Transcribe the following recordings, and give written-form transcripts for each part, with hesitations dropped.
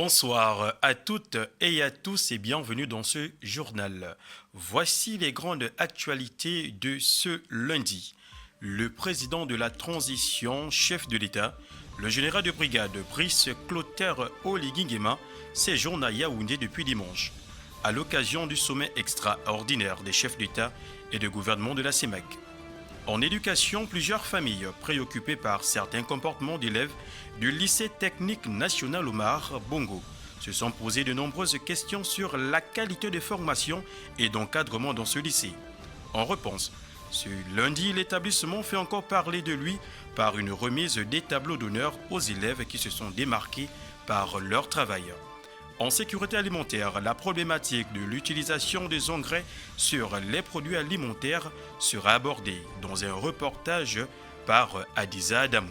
Bonsoir à toutes et à tous et bienvenue dans ce journal. Voici les grandes actualités de ce lundi. Le président de la transition, chef de l'État, le général de brigade Brice Clotaire Oligui Nguema, séjourne à Yaoundé depuis dimanche, à l'occasion du sommet extraordinaire des chefs d'État et de gouvernement de la CEMAC. En éducation, plusieurs familles préoccupées par certains comportements d'élèves du lycée technique national Omar Bongo se sont posées de nombreuses questions sur la qualité de formation et d'encadrement dans ce lycée. En réponse, ce lundi, l'établissement fait encore parler de lui par une remise des tableaux d'honneur aux élèves qui se sont démarqués par leur travail. En sécurité alimentaire, la problématique de l'utilisation des engrais sur les produits alimentaires sera abordée dans un reportage par Adiza Adamou.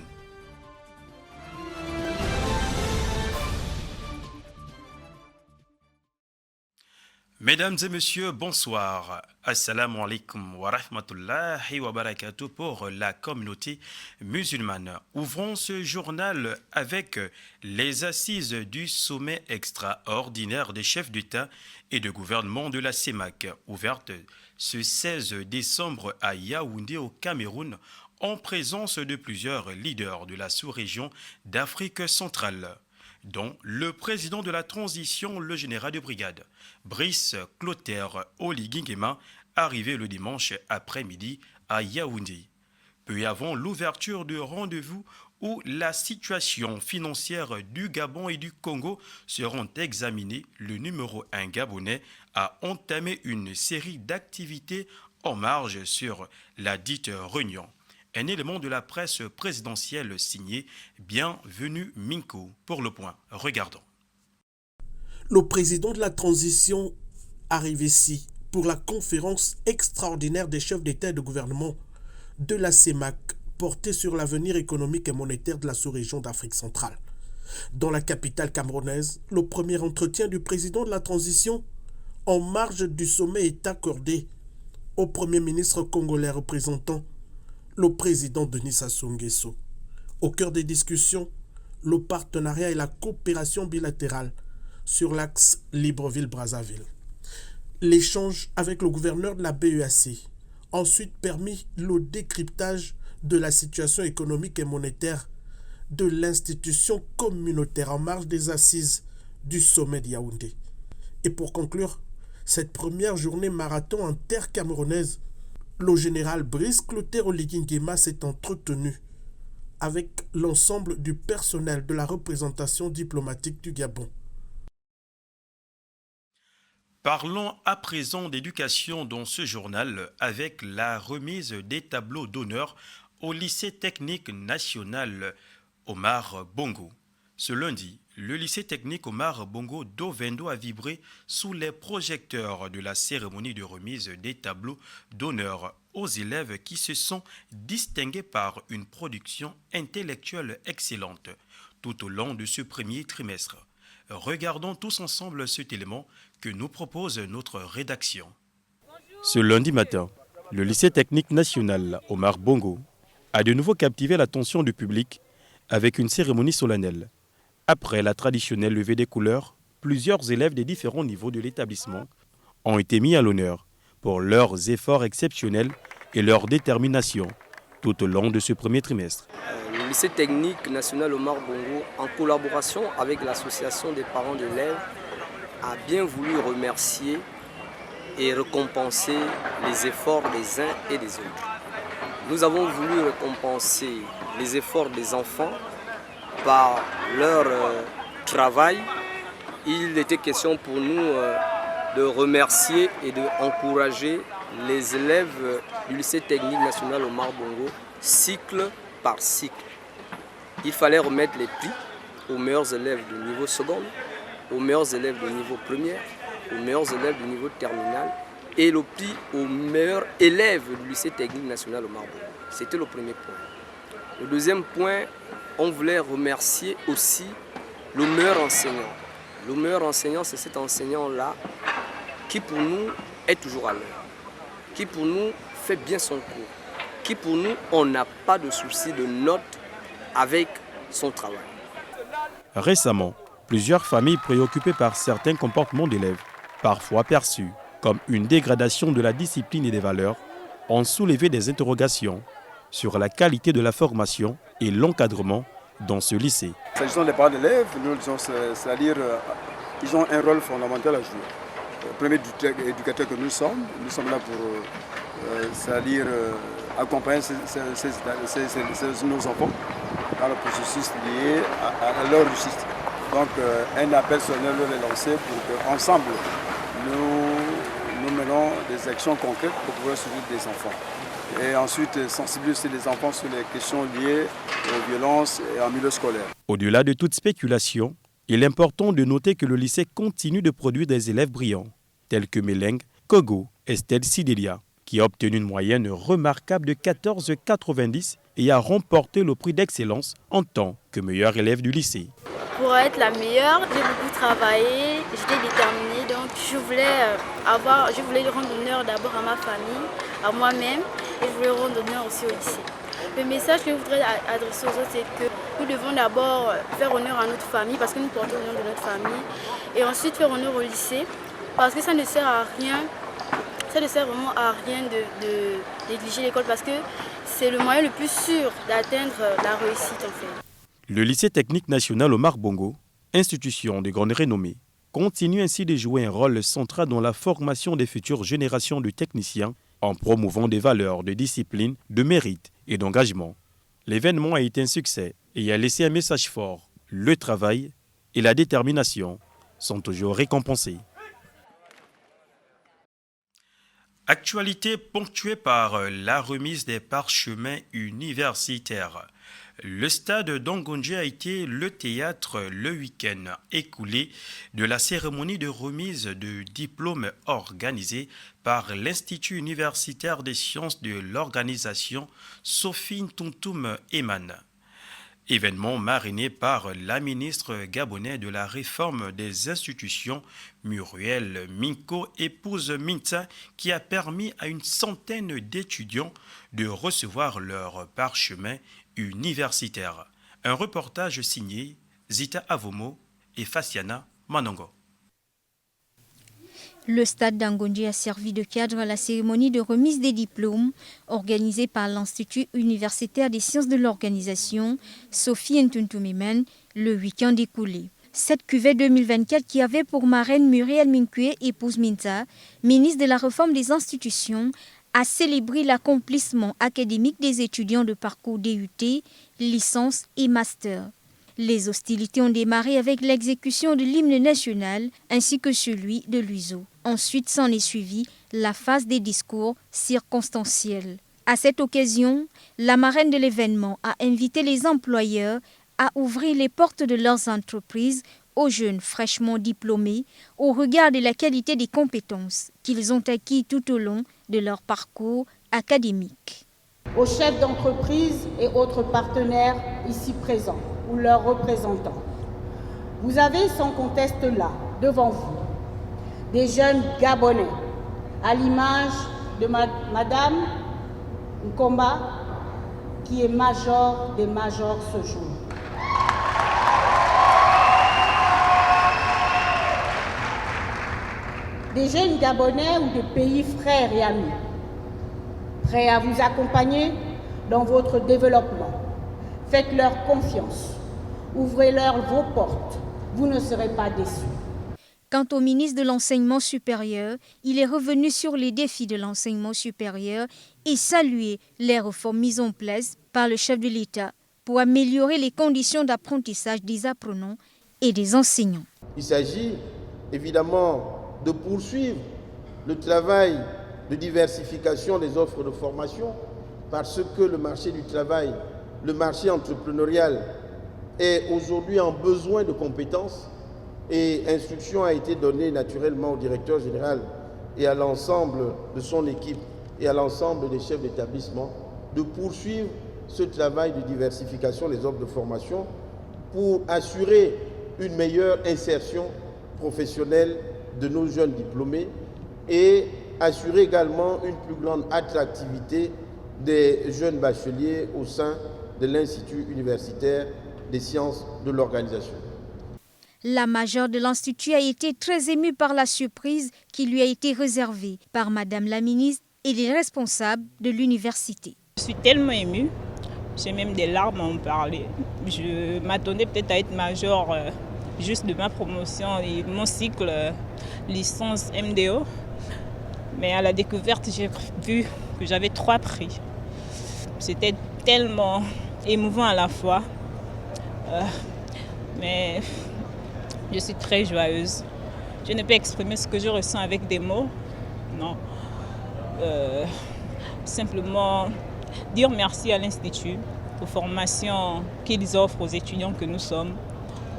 Mesdames et messieurs, bonsoir. Assalamu alaikum wa rahmatullahi wa barakatuh pour la communauté musulmane. Ouvrons ce journal avec les assises du sommet extraordinaire des chefs d'État et de gouvernement de la CEMAC, ouverte ce 16 décembre à Yaoundé au Cameroun, en présence de plusieurs leaders de la sous-région d'Afrique centrale, dont le président de la transition, le général de brigade, Brice Clotaire Oligui Nguema, arrivé le dimanche après-midi à Yaoundé. Peu avant l'ouverture du rendez-vous où la situation financière du Gabon et du Congo seront examinées, le numéro 1 gabonais a entamé une série d'activités en marge sur la dite réunion. Un élément de la presse présidentielle signé Bienvenue Minko. Pour le point, regardons. Le président de la transition arrive ici pour la conférence extraordinaire des chefs d'État et de gouvernement de la CEMAC portée sur l'avenir économique et monétaire de la sous-région d'Afrique centrale. Dans la capitale camerounaise, le premier entretien du président de la transition en marge du sommet est accordé au premier ministre congolais représentant le président Denis Sassou Nguesso. Au cœur des discussions, le partenariat et la coopération bilatérale sur l'axe Libreville-Brazzaville. L'échange avec le gouverneur de la BEAC a ensuite permis le décryptage de la situation économique et monétaire de l'institution communautaire en marge des assises du sommet de Yaoundé. Et pour conclure cette première journée marathon intercamerounaise, le général Brice Clotaire Oligui Nguema s'est entretenu avec l'ensemble du personnel de la représentation diplomatique du Gabon. Parlons à présent d'éducation dans ce journal avec la remise des tableaux d'honneur au lycée technique national Omar Bongo. Ce lundi, le lycée technique Omar Bongo d'Ovendo a vibré sous les projecteurs de la cérémonie de remise des tableaux d'honneur aux élèves qui se sont distingués par une production intellectuelle excellente tout au long de ce premier trimestre. Regardons tous ensemble cet élément que nous propose notre rédaction. Ce lundi matin, le lycée technique national Omar Bongo a de nouveau captivé l'attention du public avec une cérémonie solennelle. Après la traditionnelle levée des couleurs, plusieurs élèves des différents niveaux de l'établissement ont été mis à l'honneur pour leurs efforts exceptionnels et leur détermination tout au long de ce premier trimestre. Le lycée technique national Omar Bongo, en collaboration avec l'association des parents d'élèves, a bien voulu remercier et récompenser les efforts des uns et des autres. Nous avons voulu récompenser les efforts des enfants par leur travail. Il était question pour nous de remercier et d'encourager les élèves du lycée technique national Omar Bongo, cycle par cycle. Il fallait remettre les prix aux meilleurs élèves de niveau seconde, aux meilleurs élèves de niveau première, aux meilleurs élèves du niveau terminal et le prix aux meilleurs élèves du lycée technique national Omar Bongo. C'était le premier point. Le deuxième point, on voulait remercier aussi le meilleur enseignant. Le meilleur enseignant, c'est cet enseignant-là qui pour nous est toujours à l'heure, qui pour nous fait bien son cours, qui pour nous, on n'a pas de souci de notes avec son travail. Récemment, Plusieurs familles préoccupées par certains comportements d'élèves, parfois perçus comme une dégradation de la discipline et des valeurs, ont soulevé des interrogations sur la qualité de la formation et l'encadrement dans ce lycée. S'agissant des parents d'élèves, nous disons, c'est-à-dire ils ont un rôle fondamental à jouer. Le premier éducateur que nous sommes là pour c'est-à-dire accompagner nos enfants dans le processus lié à leur réussite. Donc un appel solennel est lancé pour qu'ensemble nous menons des actions concrètes pour pouvoir suivre des enfants. Et ensuite sensibiliser les enfants sur les questions liées aux violences et en milieu scolaire. Au-delà de toute spéculation, il est important de noter que le lycée continue de produire des élèves brillants, tels que Meleng, Kogo, Estelle Sidelia, qui a obtenu une moyenne remarquable de 14,90 et a remporté le prix d'excellence en tant que meilleure élève du lycée. Pour être la meilleure, j'ai beaucoup travaillé, j'étais déterminée, donc je voulais rendre honneur d'abord à ma famille, à moi-même, et je voulais rendre honneur aussi au lycée. Le message que je voudrais adresser aux autres, c'est que nous devons d'abord faire honneur à notre famille, parce que nous portons le nom de notre famille, et ensuite faire honneur au lycée, parce que ça ne sert à rien, ça ne sert vraiment à rien de négliger l'école, parce que c'est le moyen le plus sûr d'atteindre la réussite en fait. Le lycée technique national Omar Bongo, institution de grande renommée, continue ainsi de jouer un rôle central dans la formation des futures générations de techniciens en promouvant des valeurs de discipline, de mérite et d'engagement. L'événement a été un succès et a laissé un message fort. Le travail et la détermination sont toujours récompensés. Actualité ponctuée par la remise des parchemins universitaires. Le stade d'Angonji a été le théâtre le week-end écoulé de la cérémonie de remise de diplômes organisée par l'Institut universitaire des sciences de l'organisation Sophie Ntuntum Eman. Événement mariné par la ministre gabonaise de la réforme des institutions, Muriel Minko, épouse Minta, qui a permis à une centaine d'étudiants de recevoir leur parchemin universitaire. Un reportage signé Zita Avomo et Faciana Manongo. Le stade d'Angonji a servi de cadre à la cérémonie de remise des diplômes organisée par l'Institut universitaire des sciences de l'organisation Sophie Ntuntum Eman le week-end écoulé. Cette cuvée 2024 qui avait pour marraine Muriel Minko, épouse Minta, ministre de la réforme des institutions, a célébré l'accomplissement académique des étudiants de parcours DUT, licence et master. Les hostilités ont démarré avec l'exécution de l'hymne national ainsi que celui de l'USO. Ensuite s'en est suivi la phase des discours circonstanciels. À cette occasion, la marraine de l'événement a invité les employeurs à ouvrir les portes de leurs entreprises aux jeunes fraîchement diplômés au regard de la qualité des compétences qu'ils ont acquis tout au long de leur parcours académique. Aux chefs d'entreprise et autres partenaires ici présents ou leurs représentants, vous avez sans conteste là, devant vous, des jeunes Gabonais, à l'image de Madame Nkomba, qui est major des majors ce jour. Des jeunes Gabonais ou de pays frères et amis, prêts à vous accompagner dans votre développement. Faites-leur confiance, ouvrez-leur vos portes, vous ne serez pas déçus. Quant au ministre de l'Enseignement supérieur, il est revenu sur les défis de l'enseignement supérieur et salué les réformes mises en place par le chef de l'État pour améliorer les conditions d'apprentissage des apprenants et des enseignants. Il s'agit évidemment de poursuivre le travail de diversification des offres de formation parce que le marché du travail, le marché entrepreneurial est aujourd'hui en besoin de compétences et instruction a été donnée naturellement au directeur général et à l'ensemble de son équipe et à l'ensemble des chefs d'établissement de poursuivre ce travail de diversification des offres de formation pour assurer une meilleure insertion professionnelle de nos jeunes diplômés et assurer également une plus grande attractivité des jeunes bacheliers au sein de l'Institut universitaire des sciences de l'organisation. La majeure de l'Institut a été très émue par la surprise qui lui a été réservée par Madame la ministre et les responsables de l'université. Je suis tellement émue, j'ai même des larmes à en parler. Je m'attendais peut-être à être majeure juste de ma promotion et mon cycle licence MDO. Mais à la découverte, j'ai vu que j'avais 3 prix. C'était tellement émouvant à la fois. Mais je suis très joyeuse. Je ne peux exprimer ce que je ressens avec des mots. Non. Simplement dire merci à l'Institut, aux formations qu'ils offrent aux étudiants que nous sommes,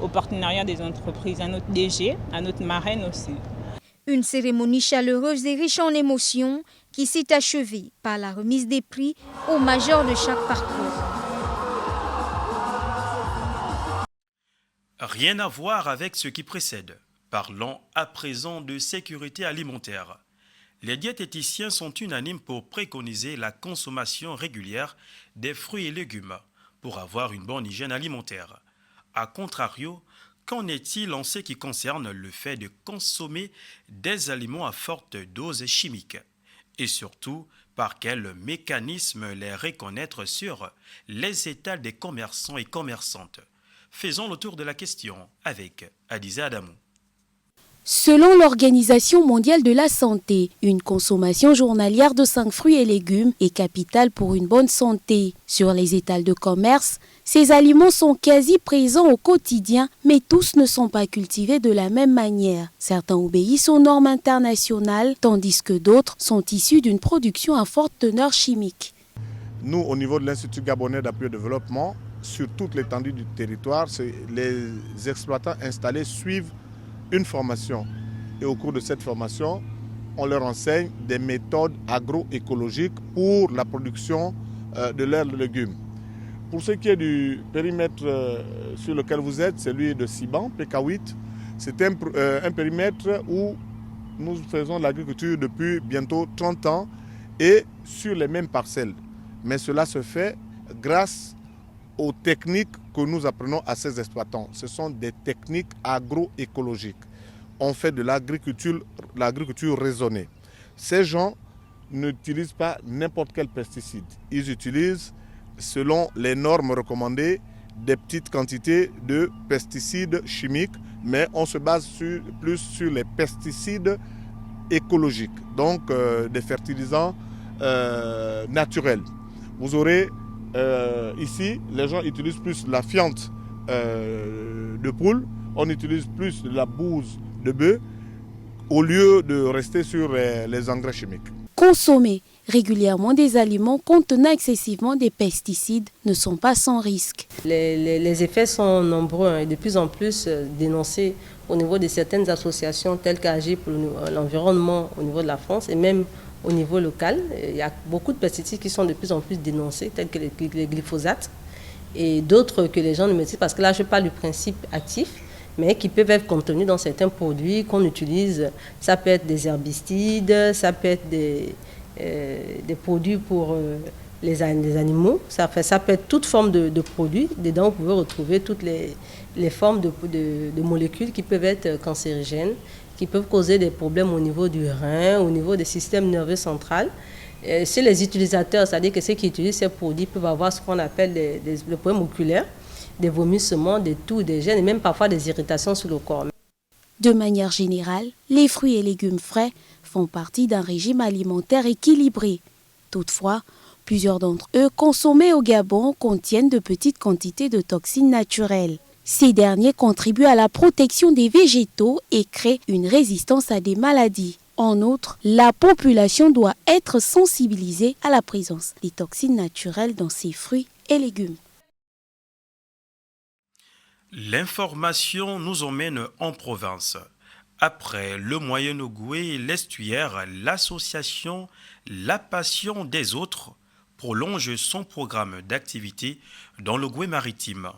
au partenariat des entreprises, à notre DG, à notre marraine aussi. Une cérémonie chaleureuse et riche en émotions qui s'est achevée par la remise des prix aux majors de chaque parcours. Rien à voir avec ce qui précède. Parlons à présent de sécurité alimentaire. Les diététiciens sont unanimes pour préconiser la consommation régulière des fruits et légumes pour avoir une bonne hygiène alimentaire. A contrario, qu'en est-il en ce qui concerne le fait de consommer des aliments à forte dose chimique? Et surtout, par quel mécanisme les reconnaître sur les étals des commerçants et commerçantes? Faisons le tour de la question avec Adiza Adamou. Selon l'Organisation mondiale de la santé, une consommation journalière de 5 fruits et légumes est capitale pour une bonne santé. Sur les étals de commerce, ces aliments sont quasi présents au quotidien, mais tous ne sont pas cultivés de la même manière. Certains obéissent aux normes internationales, tandis que d'autres sont issus d'une production à forte teneur chimique. Nous, au niveau de l'Institut gabonais d'appui au développement, sur toute l'étendue du territoire, les exploitants installés suivent une formation. Et au cours de cette formation, on leur enseigne des méthodes agroécologiques pour la production de leurs légumes. Pour ce qui est du périmètre sur lequel vous êtes, celui de Siban, PK8, c'est un périmètre où nous faisons de l'agriculture depuis bientôt 30 ans et sur les mêmes parcelles. Mais cela se fait grâce aux techniques que nous apprenons à ces exploitants. Ce sont des techniques agroécologiques. On fait de l'agriculture raisonnée. Ces gens n'utilisent pas n'importe quel pesticide. Ils utilisent, selon les normes recommandées, des petites quantités de pesticides chimiques, mais on se base plus sur les pesticides écologiques, donc des fertilisants naturels. Vous aurez ici, les gens utilisent plus la fiente de poule, on utilise plus la bouse de bœuf au lieu de rester sur les engrais chimiques. Consommer régulièrement des aliments contenant excessivement des pesticides ne sont pas sans risque. Les effets sont nombreux et de plus en plus dénoncés au niveau de certaines associations telles qu'Agir pour l'environnement au niveau de la France et même au niveau local. Il y a beaucoup de pesticides qui sont de plus en plus dénoncés, tels que les glyphosates et d'autres que les gens ne maîtrisent, parce que là je parle du principe actif, mais qui peuvent être contenus dans certains produits qu'on utilise. Ça peut être des herbicides, ça peut être des produits pour les animaux, ça peut être toute forme de produits. Dedans, vous pouvez retrouver toutes les formes de molécules qui peuvent être cancérigènes, qui peuvent causer des problèmes au niveau du rein, au niveau des systèmes nerveux central. Chez les utilisateurs, c'est-à-dire que ceux qui utilisent ces produits peuvent avoir ce qu'on appelle le problème oculaire, des vomissements, des toux, des gènes et même parfois des irritations sur le corps. De manière générale, les fruits et légumes frais font partie d'un régime alimentaire équilibré. Toutefois, plusieurs d'entre eux consommés au Gabon contiennent de petites quantités de toxines naturelles. Ces derniers contribuent à la protection des végétaux et créent une résistance à des maladies. En outre, la population doit être sensibilisée à la présence des toxines naturelles dans ces fruits et légumes. L'information nous emmène en province. Après le Moyen-Ogooué et l'estuaire, l'association La Passion des Autres prolonge son programme d'activité dans le Goué maritime.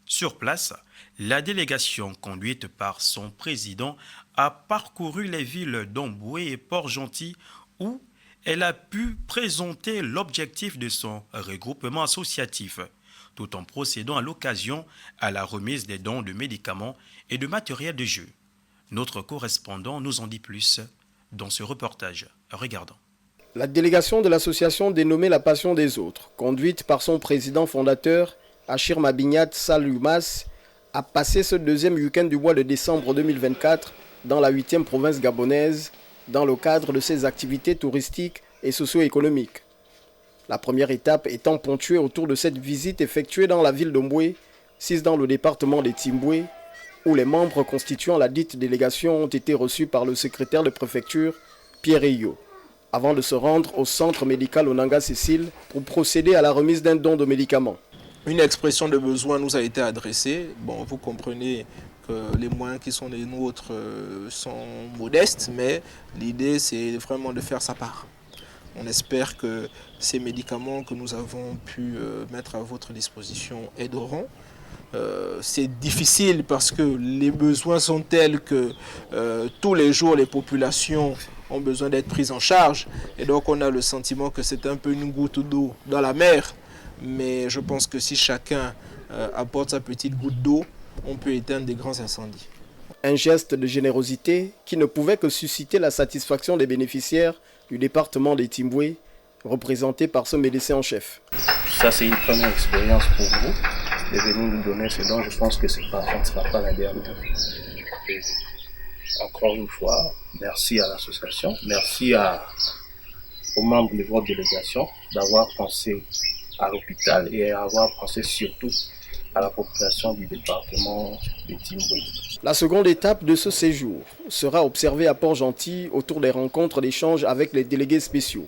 Sur place, la délégation conduite par son président a parcouru les villes d'Omboué et Port-Gentil où elle a pu présenter l'objectif de son regroupement associatif. tout en procédant à l'occasion à la remise des dons de médicaments et de matériel de jeu. Notre correspondant nous en dit plus dans ce reportage. Regardons. La délégation de l'association dénommée La Passion des Autres, conduite par son président fondateur, Achir Mabignat Salumas, a passé ce deuxième week-end du mois de décembre 2024 dans la 8e province gabonaise, dans le cadre de ses activités touristiques et socio-économiques. La première étape étant ponctuée autour de cette visite effectuée dans la ville d'Omboué, 6 dans le département des Timboué, où les membres constituant la dite délégation ont été reçus par le secrétaire de préfecture, Pierre Eyo, avant de se rendre au centre médical Onanga Cécile pour procéder à la remise d'un don de médicaments. Une expression de besoin nous a été adressée. Bon, vous comprenez que les moyens qui sont les nôtres sont modestes, mais l'idée c'est vraiment de faire sa part. On espère que ces médicaments que nous avons pu mettre à votre disposition aideront. C'est difficile parce que les besoins sont tels que tous les jours les populations ont besoin d'être prises en charge. Et donc on a le sentiment que c'est un peu une goutte d'eau dans la mer. Mais je pense que si chacun apporte sa petite goutte d'eau, on peut éteindre des grands incendies. Un geste de générosité qui ne pouvait que susciter la satisfaction des bénéficiaires du département des Timboué, représenté par ce médecin en chef. Ça, c'est une première expérience pour vous. De venir nous donner ce don, je pense que ce ne sera pas la dernière. Et encore une fois, merci à l'association, merci aux membres de votre délégation d'avoir pensé à l'hôpital et avoir pensé surtout à la population du département de Timboué. La seconde étape de ce séjour sera observée à Port-Gentil autour des rencontres d'échange avec les délégués spéciaux,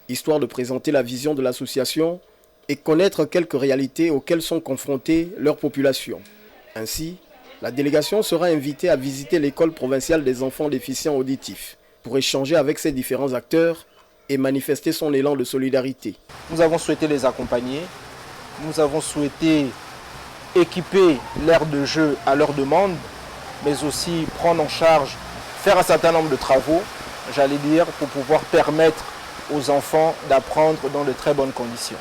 histoire de présenter la vision de l'association et connaître quelques réalités auxquelles sont confrontées leurs populations. Ainsi, la délégation sera invitée à visiter l'école provinciale des enfants déficients auditifs pour échanger avec ces différents acteurs et manifester son élan de solidarité. Nous avons souhaité les accompagner, nous avons souhaité équiper l'aire de jeu à leur demande, mais aussi prendre en charge, faire un certain nombre de travaux, j'allais dire, pour pouvoir permettre aux enfants d'apprendre dans de très bonnes conditions.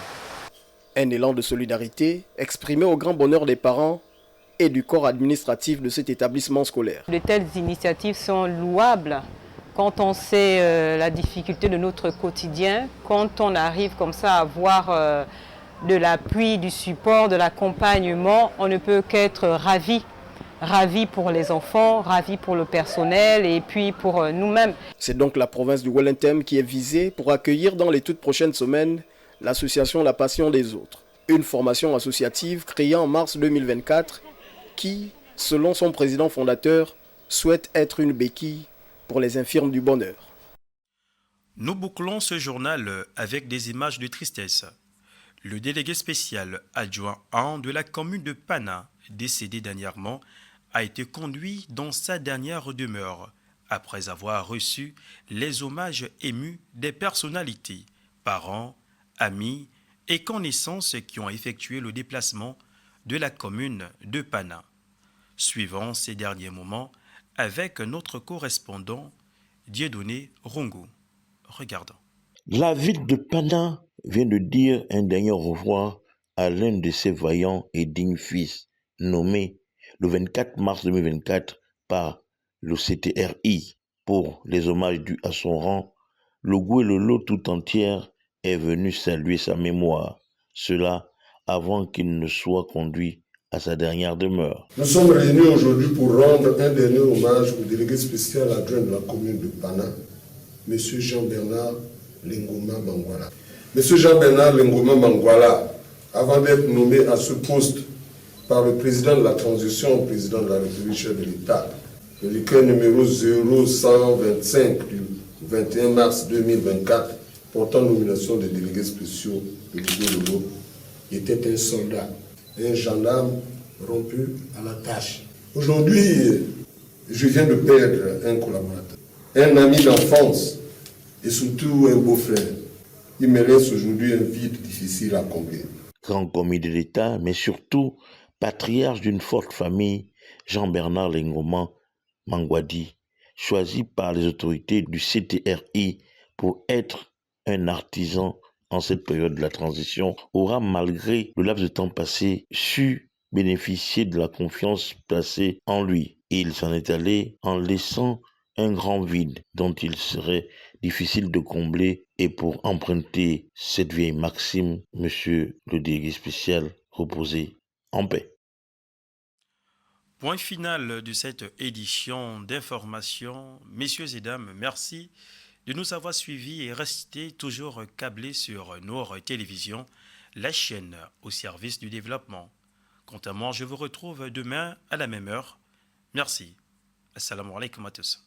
Un élan de solidarité exprimé au grand bonheur des parents et du corps administratif de cet établissement scolaire. De telles initiatives sont louables quand on sait la difficulté de notre quotidien, quand on arrive comme ça à avoir de l'appui, du support, de l'accompagnement, on ne peut qu'être ravi. Ravi pour les enfants, ravi pour le personnel et puis pour nous-mêmes. C'est donc la province du Wellington qui est visée pour accueillir dans les toutes prochaines semaines l'association La Passion des Autres, une formation associative créée en mars 2024 qui, selon son président fondateur, souhaite être une béquille pour les infirmes du bonheur. Nous bouclons ce journal avec des images de tristesse. Le délégué spécial adjoint 1 de la commune de Pana, décédé dernièrement, a été conduit dans sa dernière demeure après avoir reçu les hommages émus des personnalités, parents, amis et connaissances qui ont effectué le déplacement de la commune de Pana. Suivons ces derniers moments avec notre correspondant Dieudonné Rongo. Regardons. La ville de Pana vient de dire un dernier au revoir à l'un de ses vaillants et dignes fils, nommé le 24 mars 2024 par le CTRI. Pour les hommages dus à son rang, le Gouelolo tout entière est venu saluer sa mémoire, cela avant qu'il ne soit conduit à sa dernière demeure. Nous sommes réunis aujourd'hui pour rendre un dernier hommage au délégué spécial adjoint de la commune de Pana, M. Jean-Bernard Lengoma Mangwala. M. Jean-Bernard Lengoma Mangwala, avant d'être nommé à ce poste par le président de la transition au président de la République, chef de l'État, le décret numéro 0125 du 21 mars 2024 portant nomination des délégués spéciaux de Gouelolo, était un soldat, un gendarme rompu à la tâche. Aujourd'hui, je viens de perdre un collaborateur, un ami d'enfance et surtout un beau-frère. Il me laisse aujourd'hui un vide difficile à combler. Grand commis de l'État, mais surtout patriarche d'une forte famille, Jean-Bernard Lengoma Mangwadi, choisi par les autorités du CTRI pour être un artisan en cette période de la transition, aura, malgré le laps de temps passé, su bénéficier de la confiance placée en lui. Et il s'en est allé en laissant un grand vide dont il serait difficile de combler. Et pour emprunter cette vieille maxime, monsieur le délégué spécial, reposez en paix. Point final de cette édition d'information. Messieurs et dames, merci de nous avoir suivis et restez toujours câblés sur Noor Télévision, la chaîne au service du développement. Quant à moi, je vous retrouve demain à la même heure. Merci. Assalamu alaikum à tous.